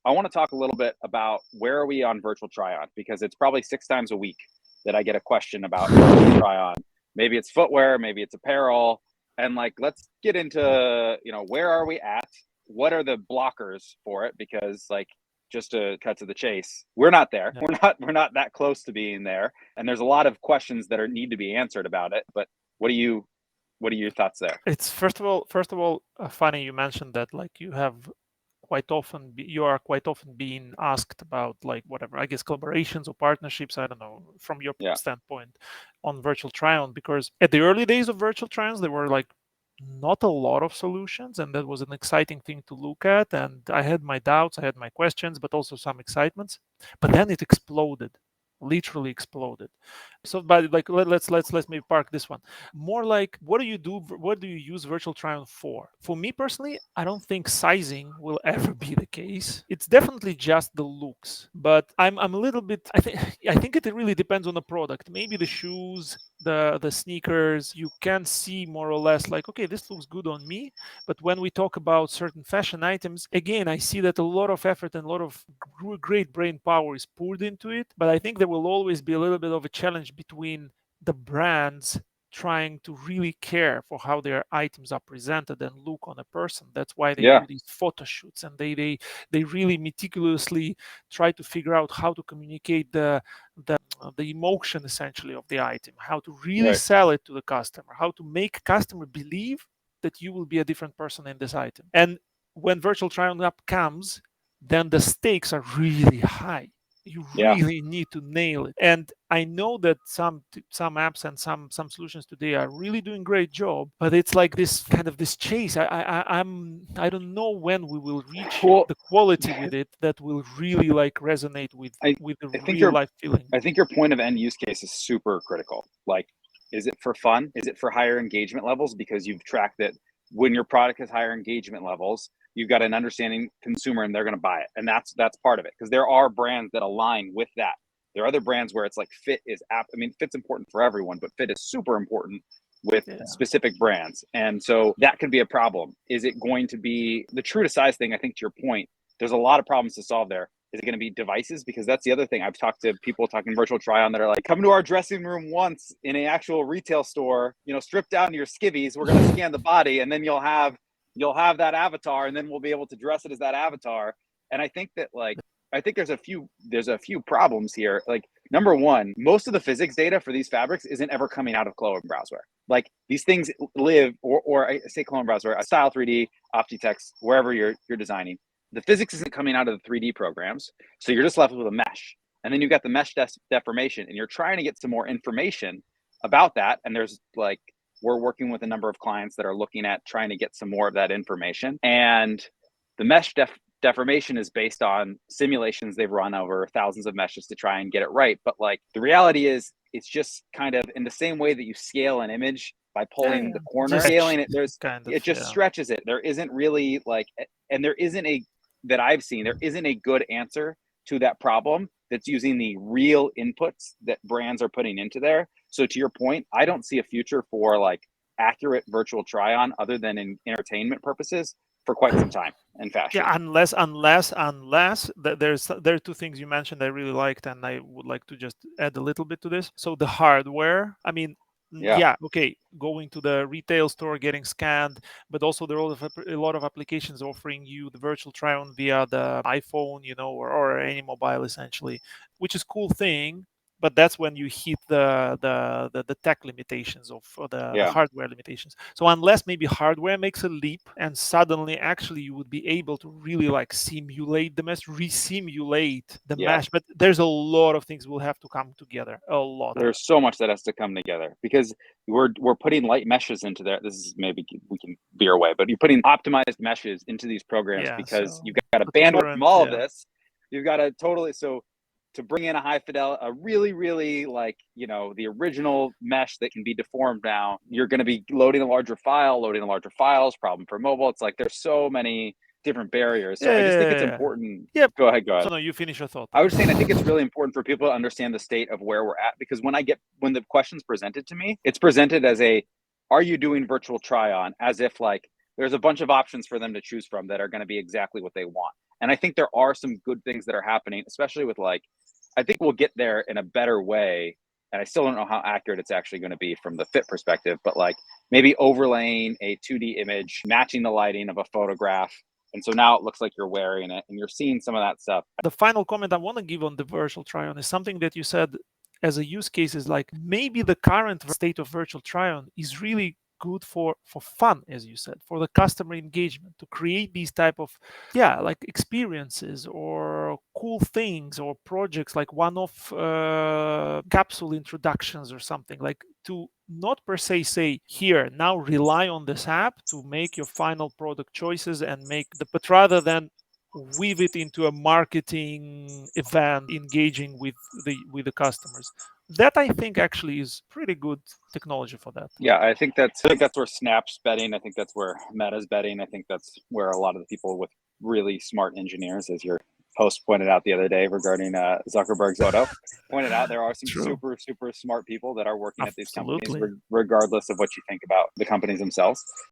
I want to talk a little bit about where are we on virtual try-on, because it's probably 6 times a week that I get a question about virtual try-on. Maybe it's footwear, maybe it's apparel. And like, let's get into, where are we at? What are the blockers for it? Because like, just to cut to the chase, we're not there. Yeah. We're not that close to being there. And there's a lot of questions that need to be answered about it. But what are your thoughts there? It's first of all, funny you mentioned that, like, you are quite often being asked about, like, whatever, I guess, collaborations or partnerships, I don't know, from your Yeah. standpoint on virtual try-on, because at the early days of virtual try-ons there were like not a lot of solutions, and that was an exciting thing to look at, and I had my doubts, I had my questions, but also some excitements. But then it exploded, literally exploded. So, but like, let's maybe park this one. More like, what do you use virtual try-on for me personally? I don't think sizing will ever be the case. It's definitely just the looks, but I'm a little bit, I think it really depends on the product. Maybe the shoes, the sneakers, you can see more or less like, okay, this looks good on me. But when we talk about certain fashion items, again, I see that a lot of effort and a lot of great brain power is poured into it. But I think there will always be a little bit of a challenge between the brands trying to really care for how their items are presented and look on a person. That's why they Yeah. do these photo shoots, and they really meticulously try to figure out how to communicate the emotion essentially of the item, how to really Right. sell it to the customer, how to make customer believe that you will be a different person in this item. And when virtual try-on app comes, then the stakes are really high. You Yeah. really need to nail it. And I know that some apps and some solutions today are really doing great job, but it's like this kind of this chase. I don't know when we will reach Well, the quality with it that will really like resonate with I, the I think real your life feeling. I think your point of end use case is super critical. Like, is it for fun? Is it for higher engagement levels? Because you've tracked that when your product has higher engagement levels, you've got an understanding consumer and they're going to buy it. And that's part of it. Because there are brands that align with that. There are other brands where it's like fit is fit's important for everyone, but fit is super important with Yeah. specific brands. And so that could be a problem. Is it going to be the true to size thing? I think to your point, there's a lot of problems to solve there. Is it going to be devices? Because that's the other thing. I've talked to people talking virtual try on that are like, come to our dressing room once in an actual retail store, strip down to your skivvies. We're going to scan the body, and then you'll have that avatar, and then we'll be able to dress it as that avatar. And I think that there's a few problems here. Like, number one, most of the physics data for these fabrics isn't ever coming out of Clone Browswear. Like, these things live, or I say Clone Browswear, Style 3D, Optitex, wherever you're designing. The physics isn't coming out of the 3D programs, so you're just left with a mesh. And then you've got the mesh deformation, and you're trying to get some more information about that. And we're working with a number of clients that are looking at trying to get some more of that information. And the mesh deformation is based on simulations they've run over thousands of meshes to try and get it right. But like, the reality is, it's just kind of in the same way that you scale an image by Yeah, pulling yeah. the corner, Just scaling it, kind of, it just yeah. stretches it. There isn't really and there isn't that I've seen, there isn't a good answer to that problem that's using the real inputs that brands are putting into there. So to your point, I don't see a future for like accurate virtual try on other than in entertainment purposes for quite some time in fashion. Yeah, unless there are two things you mentioned I really liked, and I would like to just add a little bit to this. So the hardware, I mean, Yeah. yeah, okay, going to the retail store, getting scanned, but also there are a lot of applications offering you the virtual try-on via the iPhone, or any mobile essentially, which is cool thing. But that's when you hit the tech limitations of the Yeah. hardware limitations. So unless maybe hardware makes a leap and suddenly actually you would be able to really like simulate the mesh, re-simulate the Yeah. mesh, but there's a lot of things will have to come together, a lot. There's so much that has to come together because we're putting light meshes into there. This is, maybe we can veer away, but you're putting optimized meshes into these programs Yeah, because so you've got a the bandwidth from current, all of yeah. this. You've got to totally, so to bring in a really, really like, the original mesh that can be deformed now, you're going to be loading a larger files, problem for mobile. It's like, there's so many different barriers. So I just think it's Yeah. important. Yeah. Go ahead. So no, you finish your thought. I was saying, I think it's really important for people to understand the state of where we're at, because when the question's presented to me, it's presented as are you doing virtual try on, as if like there's a bunch of options for them to choose from that are going to be exactly what they want. And I think there are some good things that are happening, especially with like, I think we'll get there in a better way. And I still don't know how accurate it's actually going to be from the fit perspective, but like maybe overlaying a 2D image, matching the lighting of a photograph. And so now it looks like you're wearing it and you're seeing some of that stuff. The final comment I want to give on the virtual try-on is something that you said as a use case is like maybe the current state of virtual try-on is really good for fun, as you said, for the customer engagement, to create these type of like experiences or cool things or projects, like one-off capsule introductions or something, like to not per se say here now rely on this app to make your final product choices and make the, but rather than weave it into a marketing event engaging with the customers. That I think actually is pretty good technology for that. Yeah, I think that's where Snap's betting. I think that's where Meta's betting. I think that's where a lot of the people with really smart engineers, as your host pointed out the other day regarding Zuckerberg's photo, pointed out there are some True. super smart people that are working at these companies, Absolutely. regardless of what you think about the companies themselves.